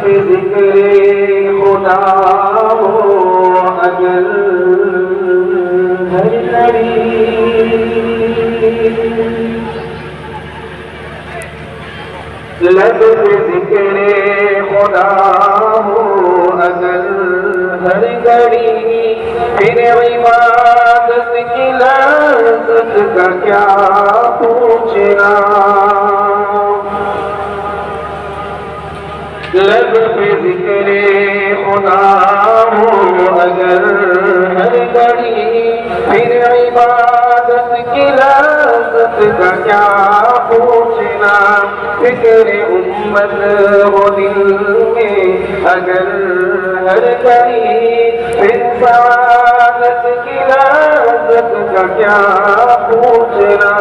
पे ज़िक्रे खुदा हो अगर हर घड़ी, लब पे ज़िक्रे खुदा हो अगर हर घड़ी, फिर इबादत की लज़्ज़त का क्या पूछना। लब पे ज़िक्रे खुदा हो अगर हर घड़ी, फिर इबादत की लज़्ज़त का क्या पूछना। फ़िक्र उम्मत हो दिल में अगर हर घड़ी, फिर सआदत की लज़्ज़त का क्या पूछना।